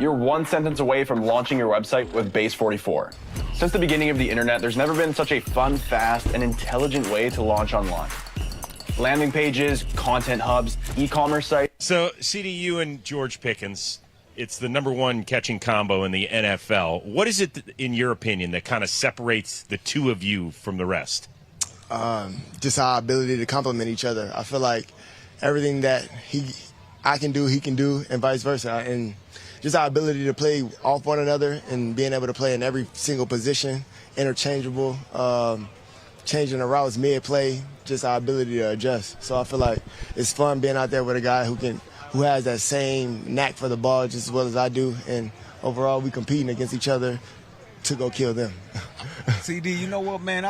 you're one sentence away from launching your website with Base 44. Since the beginning of the internet, there's never been such a fun, fast, and intelligent way to launch online. Landing pages, content hubs, e-commerce sites. So, CDU and George Pickens, it's the number one catching combo in the NFL. What is it, in your opinion, that kind of separates the two of you from the rest? Just our ability to complement each other. I feel like everything that I can do, he can do, and vice versa. And just our ability to play off one another and being able to play in every single position, interchangeable, changing the routes mid-play, just our ability to adjust. So I feel like it's fun being out there with a guy who has that same knack for the ball just as well as I do. And overall, we competing against each other to go kill them. CD, you know what, man?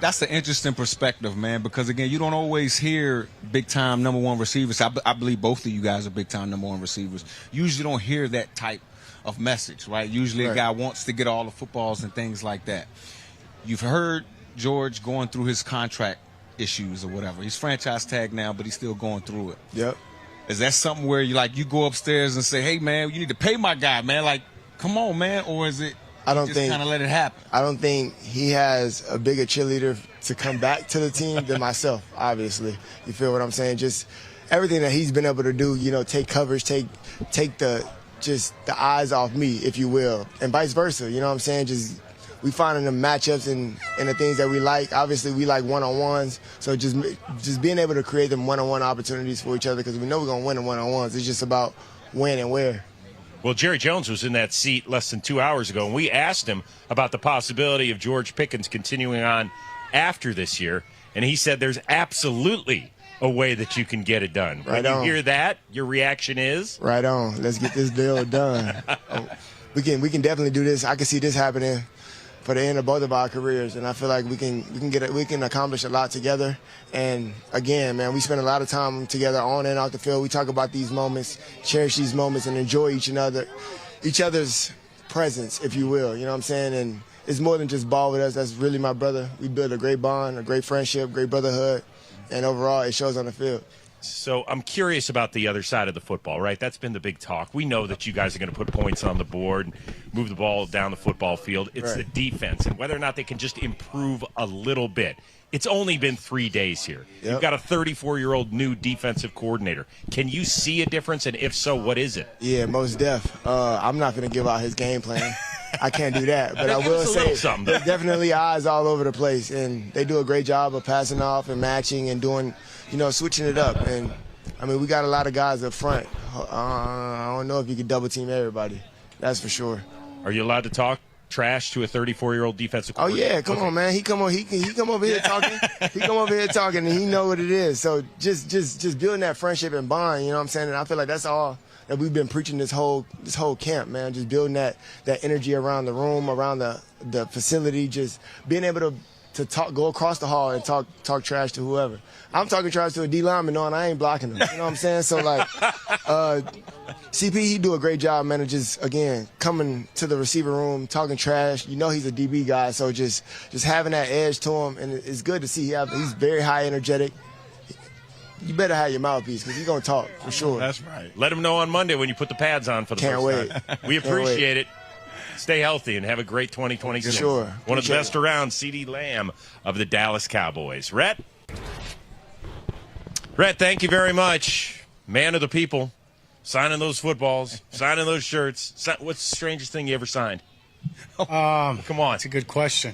That's an interesting perspective, man, because, again, you don't always hear big-time number one receivers. I believe both of you guys are big-time number one receivers. You usually don't hear that type of message, right? Usually a guy wants to get all the footballs and things like that. You've heard George going through his contract issues or whatever. He's franchise tagged now, but he's still going through it. Yep. Is that something where you go upstairs and say, hey, man, you need to pay my guy, man? Like, come on, man. Or is it just kind of let it happen? I don't think he has a bigger cheerleader to come back to the team than myself, obviously. You feel what I'm saying? Just everything that he's been able to do, take coverage, take the eyes off me, if you will, and vice versa. You know what I'm saying? Just we finding the matchups and the things that we like. Obviously, we like one-on-ones, so just being able to create them one-on-one opportunities for each other because we know we're going to win the one-on-ones. It's just about when and where. Well, Jerry Jones was in that seat less than 2 hours ago, and we asked him about the possibility of George Pickens continuing on after this year, and he said there's absolutely a way that you can get it done. Right when on. You hear that, your reaction is? Right on. Let's get this deal done. We can definitely do this. I can see this happening for the end of both of our careers, and I feel like we can accomplish a lot together. And again, man, we spend a lot of time together on and off the field. We talk about these moments, cherish these moments, and enjoy each other's presence, if you will. You know what I'm saying? And it's more than just ball with us. That's really my brother. We built a great bond, a great friendship, great brotherhood, and overall, it shows on the field. So I'm curious about the other side of the football, right? That's been the big talk. We know that you guys are going to put points on the board and move the ball down the football field. It's the defense and whether or not they can just improve a little bit. It's only been 3 days here. Yep. You've got a 34-year-old new defensive coordinator. Can you see a difference, and if so, what is it? Yeah, most def. I'm not going to give out his game plan. I can't do that. But I will say there's definitely eyes all over the place, and they do a great job of passing off and matching and doing, switching it up. And, I mean, we got a lot of guys up front. I don't know if you could double-team everybody. That's for sure. Are you allowed to talk trash to a 34-year-old defensive coordinator? Oh, yeah, come on, man. He come over here talking. He come over here talking, and he know what it is. So just building that friendship and bond, you know what I'm saying? And I feel like that's all that we've been preaching this whole camp, man. Just building that energy around the room, around the facility, just being able to talk, go across the hall and talk trash to whoever. I'm talking trash to a D lineman knowing I ain't blocking him. You know what I'm saying? So, like, CP, he do a great job, man, of just, again, coming to the receiver room, talking trash. You know he's a DB guy, so just having that edge to him, and it's good to see he's very high energetic. You better have your mouthpiece because he's going to talk for sure. That's right. Let him know on Monday when you put the pads on for the Can't first wait. time. We appreciate it. Stay healthy and have a great 2026. Sure. One of the best around, CeeDee Lamb of the Dallas Cowboys. Rhett, thank you very much. Man of the people, signing those footballs, signing those shirts. What's the strangest thing you ever signed? Come on. That's a good question.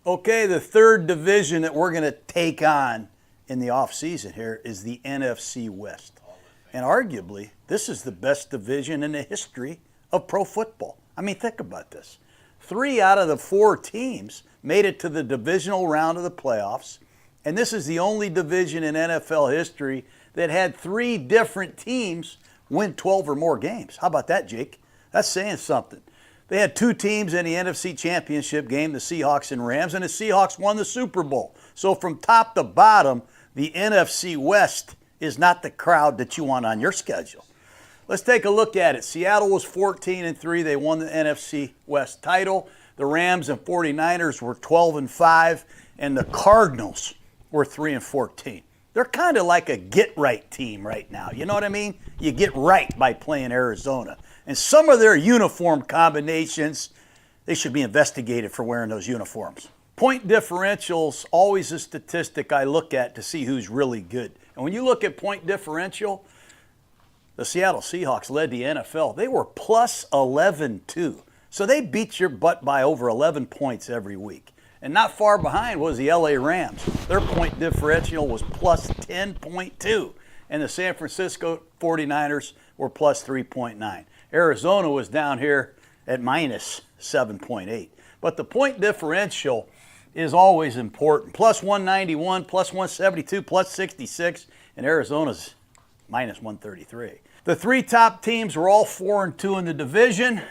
Okay, the third division that we're going to take on in the offseason here is the NFC West. And arguably, this is the best division in the history of pro football. I mean, think about this. 3 out of the 4 teams made it to the divisional round of the playoffs, and this is the only division in NFL history that had 3 different teams win 12 or more games. How about that, Jake? That's saying something. They had 2 teams in the NFC Championship game, the Seahawks and Rams, and the Seahawks won the Super Bowl. So from top to bottom, the NFC West is not the crowd that you want on your schedule. Let's take a look at it. Seattle was 14-3. They won the NFC West title. The Rams and 49ers were 12-5, and the Cardinals were 3-14. They're kind of like a get-right team right now. You know what I mean? You get right by playing Arizona. And some of their uniform combinations, they should be investigated for wearing those uniforms. Point differential's always a statistic I look at to see who's really good. And when you look at point differential, the Seattle Seahawks led the NFL. They were plus 11-2. So they beat your butt by over 11 points every week. And not far behind was the LA Rams. Their point differential was plus 10.2. And the San Francisco 49ers were plus 3.9. Arizona was down here at minus 7.8. But the point differential is always important. Plus 191, plus 172, plus 66, and Arizona's minus 133. The three top teams were all 4-2 in the division.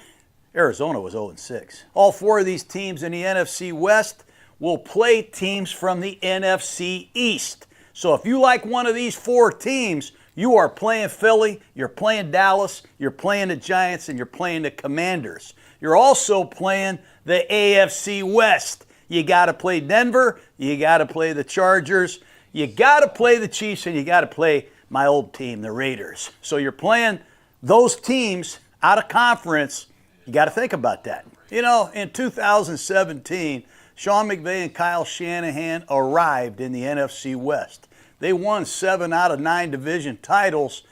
Arizona was 0-6. All four of these teams in the NFC West will play teams from the NFC East. So if you like one of these four teams, you are playing Philly, you're playing Dallas, you're playing the Giants, and you're playing the Commanders. You're also playing the AFC West. You got to play Denver, you got to play the Chargers, you got to play the Chiefs, and you got to play my old team, the Raiders. So you're playing those teams out of conference. You got to think about that. You know, in 2017, Sean McVay and Kyle Shanahan arrived in the NFC West. They won 7 out of 9 division titles,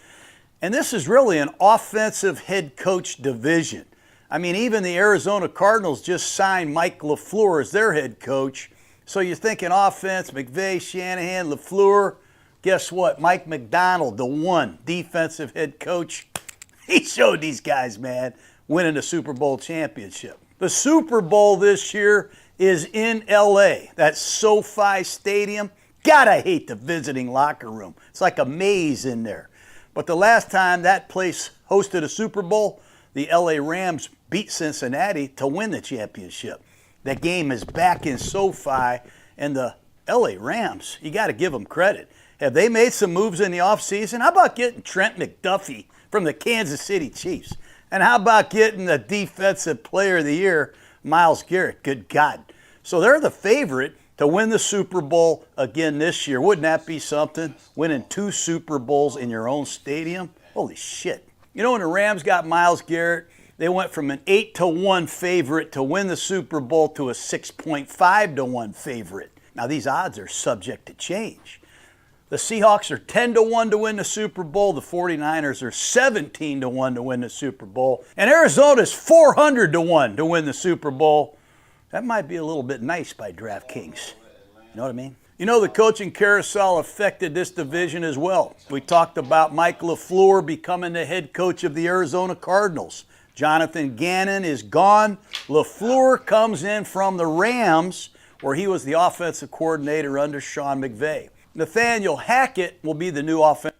and this is really an offensive head coach division. I mean, even the Arizona Cardinals just signed Mike LaFleur as their head coach. So you're thinking offense, McVay, Shanahan, LaFleur. Guess what? Mike McDonald, the one defensive head coach, he showed these guys, man, winning the Super Bowl championship. The Super Bowl this year is in L.A., that SoFi Stadium. God, I hate the visiting locker room. It's like a maze in there. But the last time that place hosted a Super Bowl, the L.A. Rams beat Cincinnati to win the championship. That game is back in SoFi, and the L.A. Rams, you got to give them credit. Have they made some moves in the offseason? How about getting Trent McDuffie from the Kansas City Chiefs? And how about getting the Defensive Player of the Year, Myles Garrett? Good God. So they're the favorite to win the Super Bowl again this year. Wouldn't that be something? Winning 2 Super Bowls in your own stadium? Holy shit. You know, when the Rams got Myles Garrett, they went from an 8-1 favorite to win the Super Bowl to a 6.5-1 favorite. Now, these odds are subject to change. The Seahawks are 10-1 to win the Super Bowl. The 49ers are 17-1 to win the Super Bowl. And Arizona's 400-1 to win the Super Bowl. That might be a little bit nice by DraftKings. You know what I mean? You know, the coaching carousel affected this division as well. We talked about Mike LaFleur becoming the head coach of the Arizona Cardinals. Jonathan Gannon is gone. LaFleur comes in from the Rams, where he was the offensive coordinator under Sean McVay. Nathaniel Hackett will be the new offensive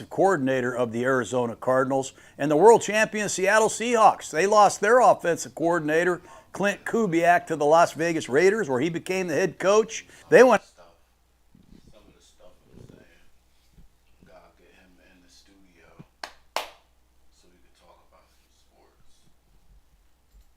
coordinator of the Arizona Cardinals. And the world champion Seattle Seahawks, they lost their offensive coordinator, Clint Kubiak, to the Las Vegas Raiders, where he became the head coach. They went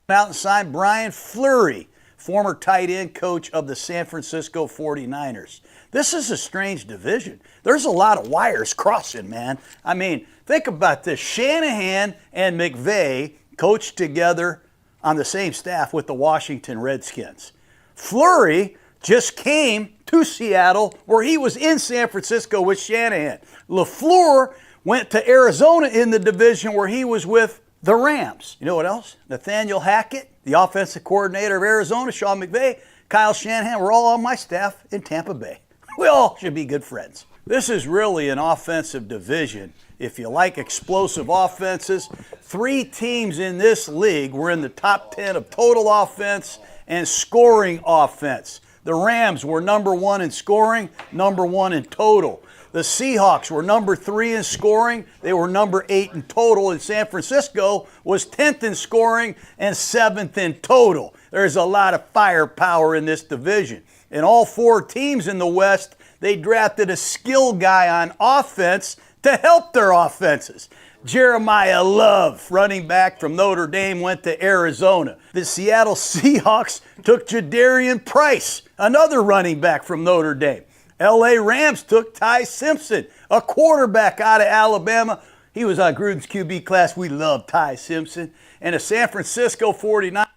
out and signed Brian Fleury, former tight end coach of the San Francisco 49ers. This is a strange division. There's a lot of wires crossing, man. I mean, think about this. Shanahan and McVay coached together on the same staff with the Washington Redskins. Fleury just came to Seattle, where he was in San Francisco with Shanahan. LaFleur went to Arizona in the division, where he was with the Rams. You know what else? Nathaniel Hackett, the offensive coordinator of Arizona, Sean McVay, Kyle Shanahan, were all on my staff in Tampa Bay. We all should be good friends. This is really an offensive division. If you like explosive offenses, 3 teams in this league were in the top 10 of total offense and scoring offense. The Rams were number 1 in scoring, number 1 in total. The Seahawks were number 3 in scoring. They were number 8 in total. And San Francisco was 10th in scoring and 7th in total. There's a lot of firepower in this division. And all 4 teams in the West, they drafted a skill guy on offense to help their offenses. Jeremiah Love, running back from Notre Dame, went to Arizona. The Seattle Seahawks took Jadarian Price, another running back from Notre Dame. LA Rams took Ty Simpson, a quarterback out of Alabama. He was on Gruden's QB class. We love Ty Simpson. And the San Francisco 49ers.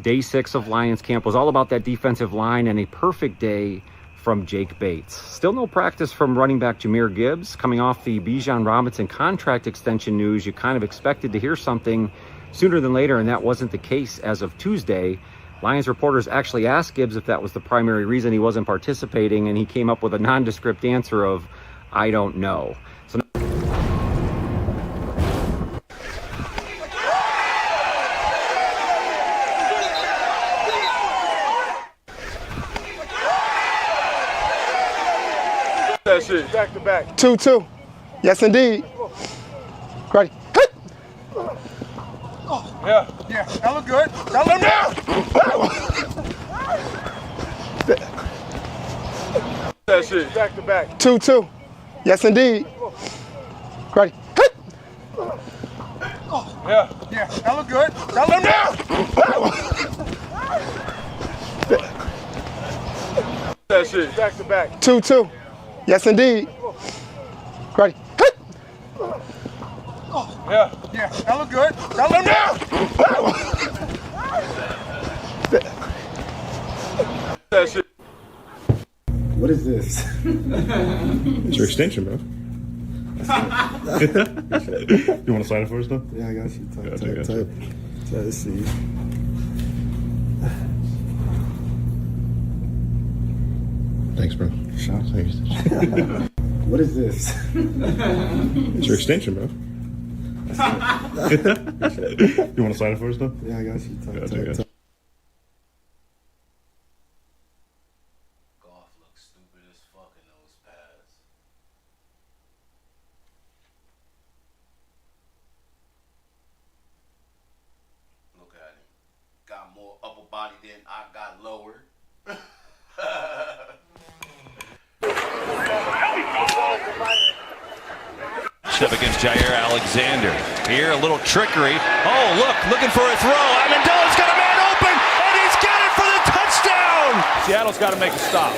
Day 6 of Lions camp was all about that defensive line, and a perfect day from Jake Bates. Still no practice from running back Jahmyr Gibbs. Coming off the Bijan Robinson contract extension news, you kind of expected to hear something sooner than later, and that wasn't the case as of Tuesday. Lions reporters actually asked Gibbs if that was the primary reason he wasn't participating, and he came up with a nondescript answer of, "I don't know." So that shit. Back to back. 2-2. Yes, indeed. Ready. Hit. Yeah. That look good. That look now. That shit. Back to back. 2-2. Yes, indeed. Ready. Hit. Yeah. That look good. That look now. That shit. Back to back. 2-2. Yes, indeed. Ready. Hit. Yeah. That look good. That look now. That shit. What is this? It's your extension, bro. You want to sign it for us, though? Yeah, I got you. Gotcha. Type. Let's see. Thanks, bro. What is this? It's your extension, bro. You want to sign it for us, though? Yeah, I got you. Gotcha. Goff looks stupid as fuck in those pads. Look at him. Got more upper body than I got lower. Up against Jair Alexander. Here, a little trickery. Oh, look, looking for a throw. Amendola's got a man open, and he's got it for the touchdown. Seattle's got to make a stop.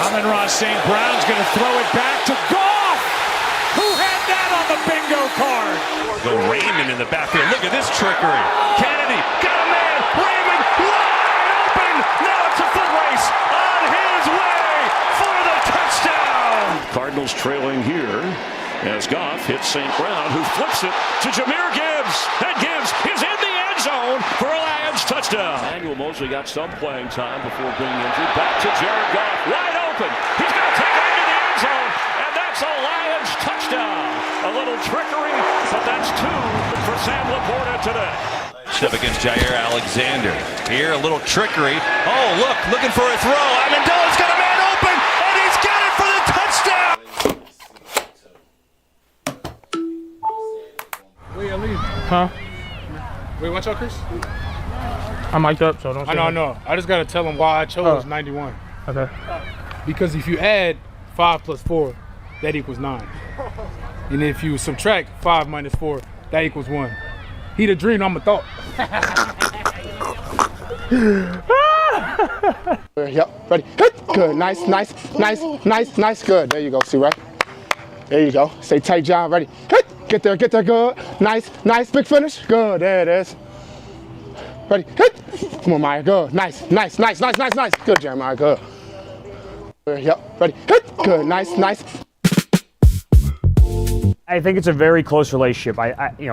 Amon-Ra St. Brown's going to throw it back to Goff. Who had that on the bingo card? Go Raymond in the backfield. Look at this trickery. Kennedy got a man. Raymond wide open. Now it's a foot race on his way for the touchdown. Cardinals trailing here as Goff hits St. Brown, who flips it to Jahmyr Gibbs. And Gibbs is in the end zone for a Lions touchdown. Emmanuel Mosley got some playing time before being injured. Back to Jared Goff, wide open. He's going to take it into the end zone, and that's a Lions touchdown. A little trickery, but that's 2 for Sam Laporta today. Up against Jair Alexander. Here, a little trickery. Oh, look, looking for a throw. Amendola's got a man open, and he's got it for the touchdown. Huh? Wait, watch out, Chris. I'm mic'd up, so don't say I know. I just got to tell him why I chose 91. Okay. Because if you add 5 plus 4, that equals 9. And if you subtract 5 minus 4, that equals 1. He the dream, I'm a thought. Yep, ready. Hit. Good, nice, good. There you go, see, right? There you go. Say tight job, ready. Hit. Get there, good. Nice, big finish. Good, there it is. Ready, hit. Come on, Maya, good. Nice. Good, Jeremiah, good. Yep, ready. Hit. Good, nice. I think it's a very close relationship.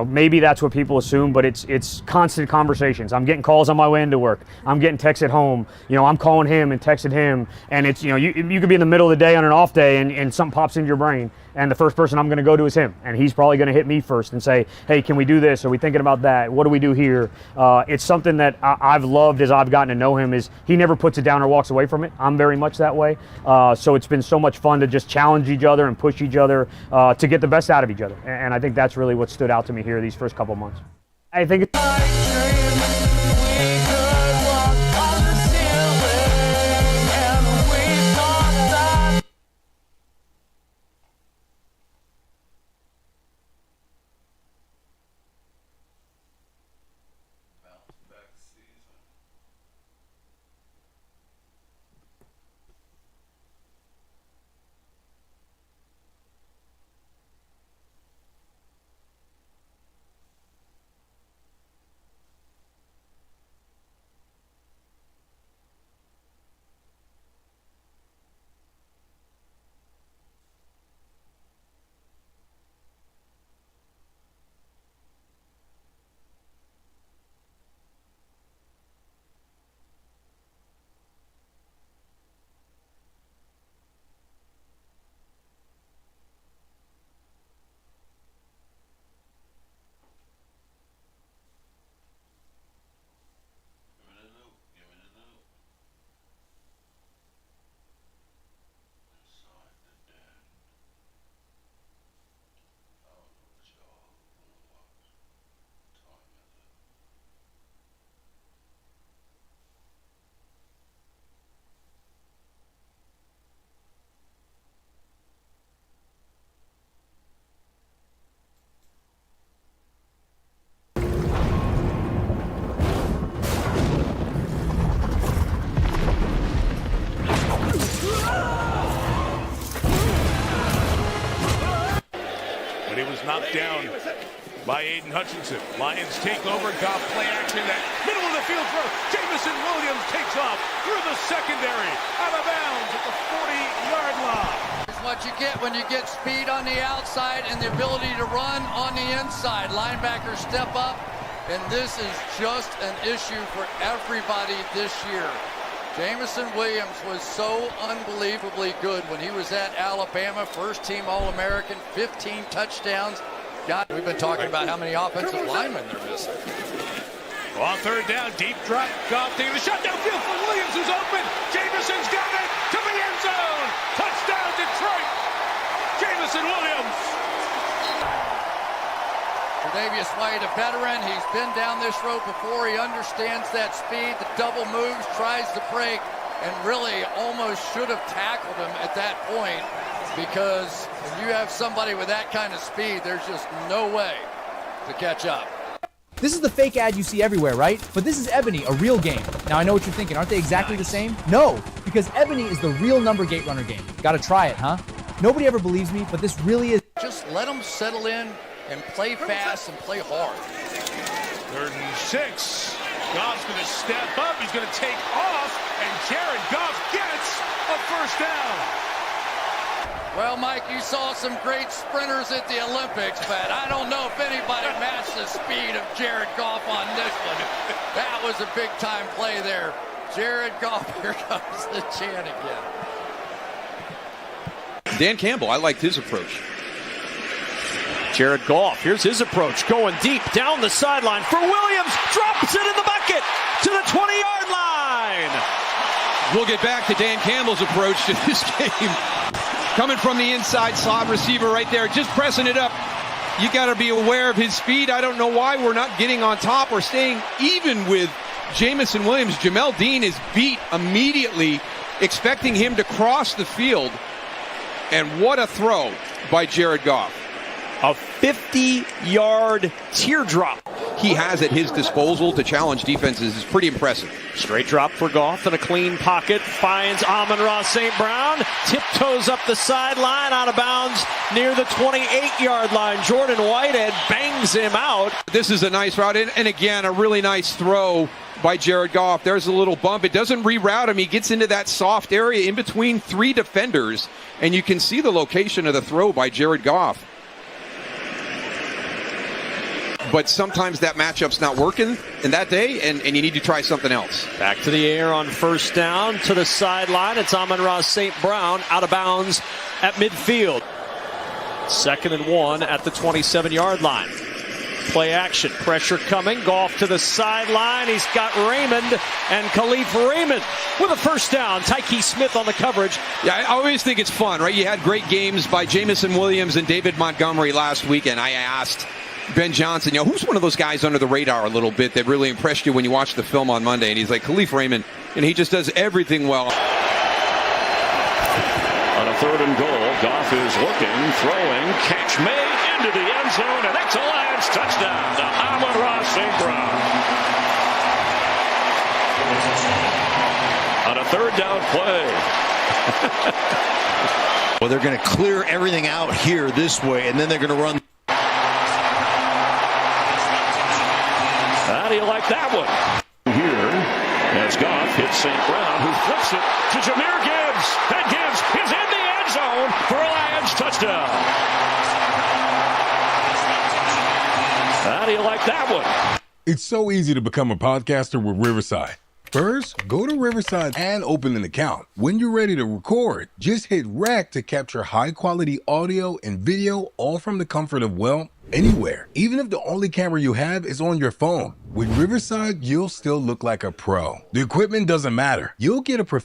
Maybe that's what people assume, but it's constant conversations. I'm getting calls on my way into work. I'm getting texts at home. I'm calling him and texting him, and it's you could be in the middle of the day on an off day, and something pops into your brain, and the first person I'm going to go to is him, and he's probably going to hit me first and say, "Hey, can we do this? Are we thinking about that? What do we do here?" It's something that I've loved as I've gotten to know him. Is he never puts it down or walks away from it. I'm very much that way. So it's been so much fun to just challenge each other and push each other to get the best out of each other. And I think that's really what stood out to me here these first couple months. I think it's knocked down by Aiden Hutchinson. Lions take over. Goff play action. That middle of the field throw. Jamison Williams takes off through the secondary. Out of bounds at the 40-yard line. It's what you get when you get speed on the outside and the ability to run on the inside. Linebackers step up, and this is just an issue for everybody this year. Jamison Williams was so unbelievably good when he was at Alabama, first-team All-American, 15 touchdowns. God, we've been talking about how many offensive linemen they're missing. On third down, deep drop, Goff taking the shot downfield for Williams, who's open. Jamison's got it to the end zone. Touchdown, Detroit. Jamison Williams. Tre'Davious White, a veteran. He's been down this road before. He understands that speed. The double moves, tries to break, and really almost should have tackled him at that point, because when you have somebody with that kind of speed, there's just no way to catch up. This is the fake ad you see everywhere, right? But this is Ebony, a real game. Now, I know what you're thinking. Aren't they exactly the same? No, because Ebony is the real number gate runner game. Gotta try it, huh? Nobody ever believes me, but this really is. Just let them settle in and play fast and play hard. 3rd and 6. Goff's going to step up. He's going to take off, and Jared Goff gets a first down. Well, Mike, you saw some great sprinters at the Olympics, but I don't know if anybody matched the speed of Jared Goff on this one. That was a big-time play there. Jared Goff, here comes the chant again. Dan Campbell, I liked his approach. Jared Goff, here's his approach, going deep down the sideline for Williams, drops it in the bucket to the 20-yard line. We'll get back to Dan Campbell's approach to this game. Coming from the inside slot receiver right there, just pressing it up. You got to be aware of his speed. I don't know why we're not getting on top or staying even with Jamison Williams. Jamel Dean is beat immediately, expecting him to cross the field. And what a throw by Jared Goff. A 50-yard teardrop. He has at his disposal to challenge defenses is pretty impressive. Straight drop for Goff in a clean pocket. Finds Amon-Ra St. Brown. Tiptoes up the sideline, out of bounds near the 28-yard line. Jordan Whitehead bangs him out. This is a nice route. And again, a really nice throw by Jared Goff. There's a little bump. It doesn't reroute him. He gets into that soft area in between three defenders. And you can see the location of the throw by Jared Goff. But sometimes that matchup's not working in that day, and you need to try something else. Back to the air on first down, to the sideline. It's Amon-Ra St. Brown out of bounds at midfield. 2nd and 1 at the 27-yard line. Play action, pressure coming. Goff to the sideline. He's got Raymond and Khalif Raymond with a first down. Tyke Smith on the coverage. Yeah, I always think it's fun, right? You had great games by Jamison Williams and David Montgomery last week, and I asked Ben Johnson, who's one of those guys under the radar a little bit that really impressed you when you watched the film on Monday? And he's like, Khalif Raymond, and he just does everything well. On a 3rd and goal, Goff is looking, throwing, catch made into the end zone, and that's a Lions touchdown to Amon-Ra St. Brown. On a 3rd down play. Well, they're going to clear everything out here this way, and then they're going to run. How do you like that one? Here, as Goff hits St. Brown, who flips it to Jahmyr Gibbs. And Gibbs is in the end zone for a Lions touchdown. How do you like that one? It's so easy to become a podcaster with Riverside. First, go to Riverside and open an account. When you're ready to record, just hit rec to capture high-quality audio and video, all from the comfort of, anywhere. Even if the only camera you have is on your phone. With Riverside, you'll still look like a pro. The equipment doesn't matter. You'll get a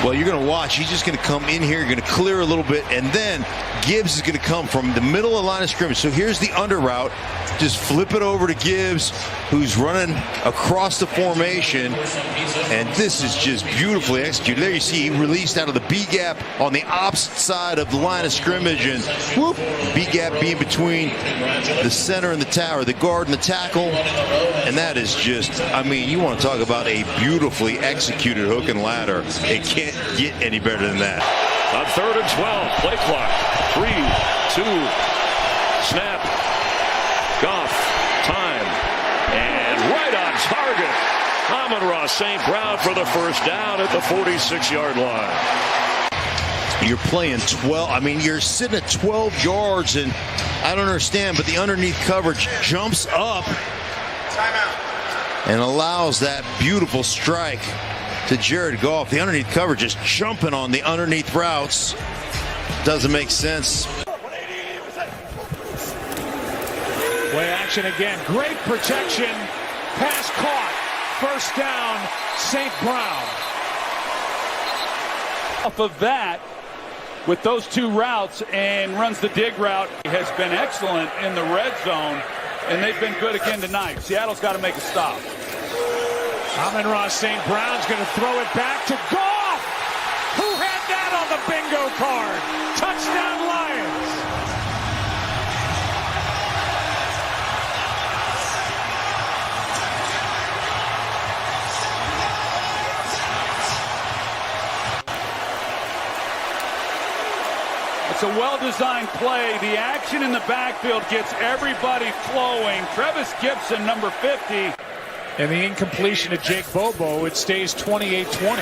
Well, you're going to watch. He's just going to come in here, going to clear a little bit, and then Gibbs is going to come from the middle of the line of scrimmage. So here's the under route. Just flip it over to Gibbs, who's running across the formation, and this is just beautifully executed. There you see he released out of the B gap on the opposite side of the line of scrimmage, and whoop, B gap being between the center and the tower, the guard and the tackle, and that is just, you want to talk about a beautifully executed hook and ladder. It can't get any better than that. On 3rd and 12, play clock. 3, 2, snap. Goff, time, and right on target. Amon-Ra St. Brown for the first down at the 46-yard line. You're playing 12. You're sitting at 12 yards, and I don't understand, but the underneath coverage jumps up and allows that beautiful strike to Jared Goff. The underneath coverage is jumping on the underneath routes. Doesn't make sense. Play action again. Great protection. Pass caught. First down, St. Brown. Off of that, with those two routes, and runs the dig route, has been excellent in the red zone, and they've been good again tonight. Seattle's got to make a stop. Amon-Ra St. Brown's going to throw it back to Goff, who had that on the bingo card. Touchdown Lions. It's a well-designed play. The action in the backfield gets everybody flowing. Trevis Gibson, number 50. And the incompletion to Jake Bobo, it stays 28-20.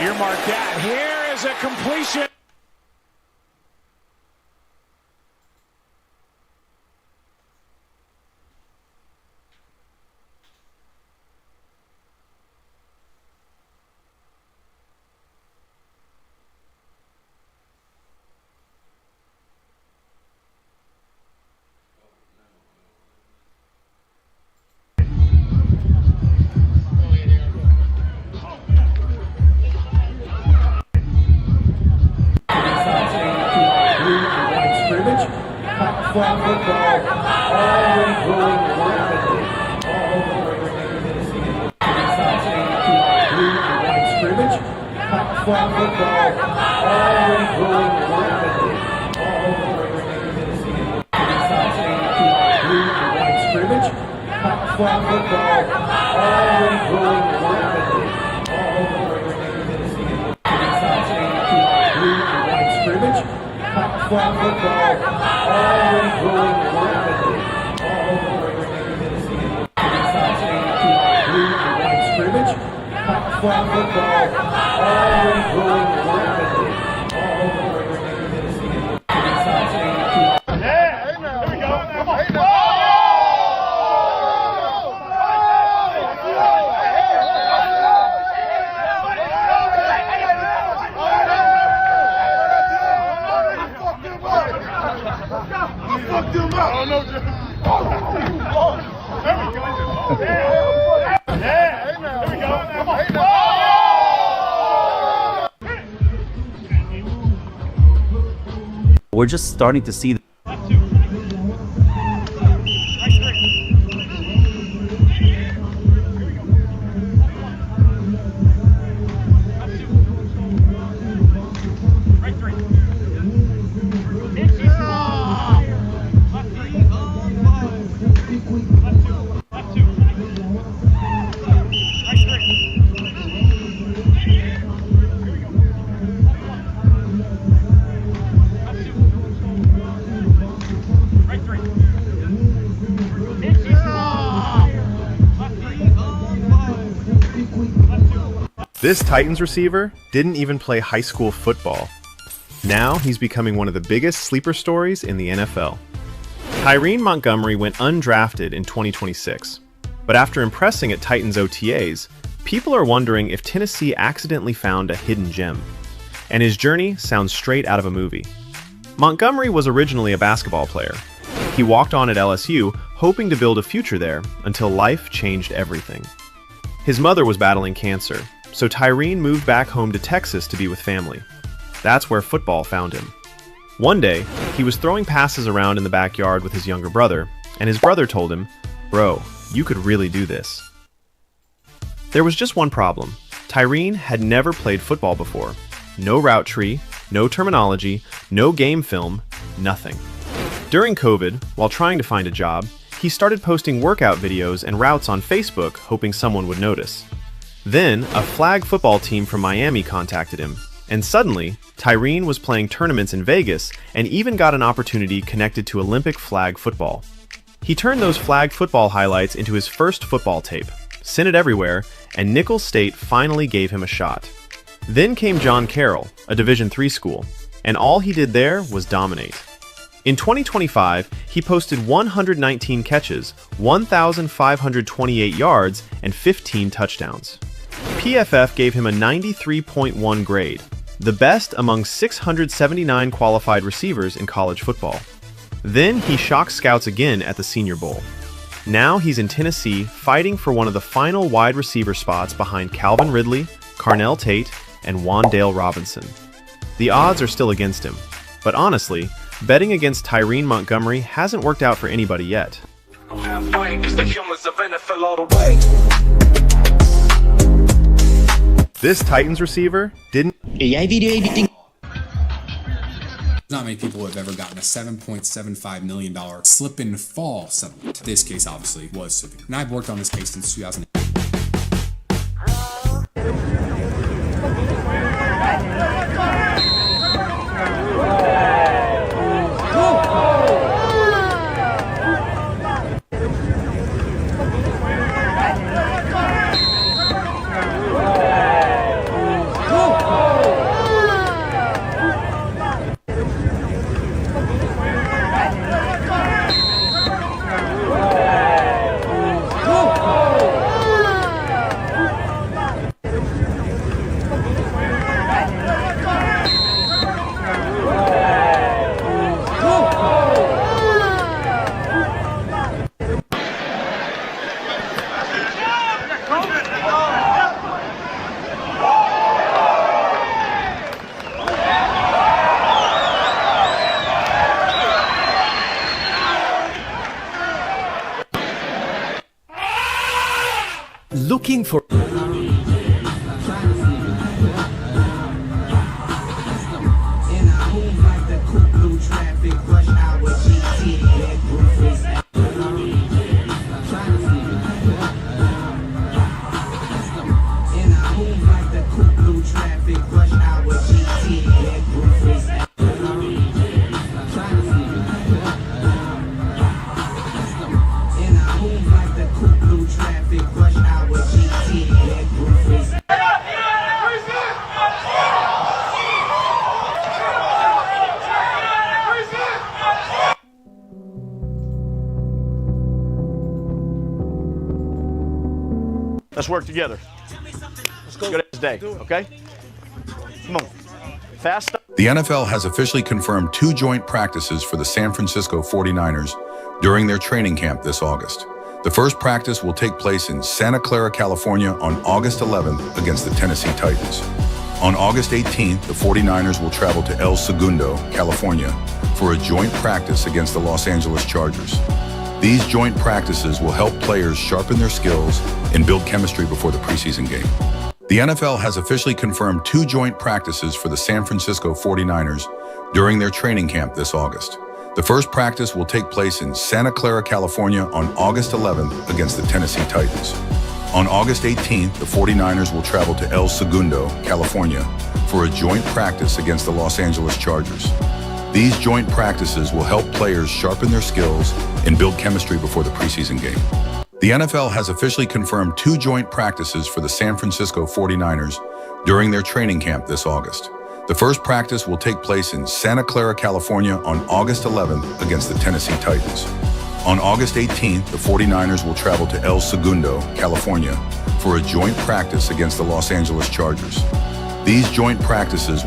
Earmark that. Here is a completion. flag football, already growing rapidly. Scrimmage, flag football, already growing rapidly. Scrimmage, flag football, already growing rapidly. Scrimmage, flag football, already growing rapidly. Scrimmage, flag football, already growing rapidly. We're just starting to see. This Titans receiver didn't even play high school football. Now he's becoming one of the biggest sleeper stories in the NFL. Tyrene Montgomery went undrafted in 2026, but after impressing at Titans OTAs, people are wondering if Tennessee accidentally found a hidden gem. And his journey sounds straight out of a movie. Montgomery was originally a basketball player. He walked on at LSU, hoping to build a future there, until life changed everything. His mother was battling cancer, so Tyrene moved back home to Texas to be with family. That's where football found him. One day, he was throwing passes around in the backyard with his younger brother, and his brother told him, "Bro, you could really do this." There was just one problem. Tyrene had never played football before. No route tree, no terminology, no game film, nothing. During COVID, while trying to find a job, he started posting workout videos and routes on Facebook, hoping someone would notice. Then, a flag football team from Miami contacted him, and suddenly, Tyrene was playing tournaments in Vegas and even got an opportunity connected to Olympic flag football. He turned those flag football highlights into his first football tape, sent it everywhere, and Nicholls State finally gave him a shot. Then came John Carroll, a Division III school, and all he did there was dominate. In 2025, he posted 119 catches, 1,528 yards, and 15 touchdowns. PFF gave him a 93.1 grade, the best among 679 qualified receivers in college football. Then he shocked scouts again at the Senior Bowl. Now he's in Tennessee fighting for one of the final wide receiver spots behind Calvin Ridley, Carnell Tate, and Wan'Dale Robinson. The odds are still against him, but honestly, betting against Tyrene Montgomery hasn't worked out for anybody yet. This Titans receiver didn't... Not many people have ever gotten a $7.75 million slip and fall settlement. This case obviously was severe. And I've worked on this case since 2008. Let's work together. Let's go this day, okay? Come on. Fast start. The NFL has officially confirmed 2 joint practices for the San Francisco 49ers during their training camp this August. The first practice will take place in Santa Clara, California on August 11th against the Tennessee Titans. On August 18th, the 49ers will travel to El Segundo, California for a joint practice against the Los Angeles Chargers. These joint practices will help players sharpen their skills and build chemistry before the preseason game. The NFL has officially confirmed 2 joint practices for the San Francisco 49ers during their training camp this August. The first practice will take place in Santa Clara, California on August 11th against the Tennessee Titans. On August 18th, the 49ers will travel to El Segundo, California for a joint practice against the Los Angeles Chargers. These joint practices will help players sharpen their skills and build chemistry before the preseason game. The NFL has officially confirmed 2 joint practices for the San Francisco 49ers during their training camp this August. The first practice will take place in Santa Clara, California on August 11th against the Tennessee Titans. On August 18th, the 49ers will travel to El Segundo, California for a joint practice against the Los Angeles Chargers. These joint practices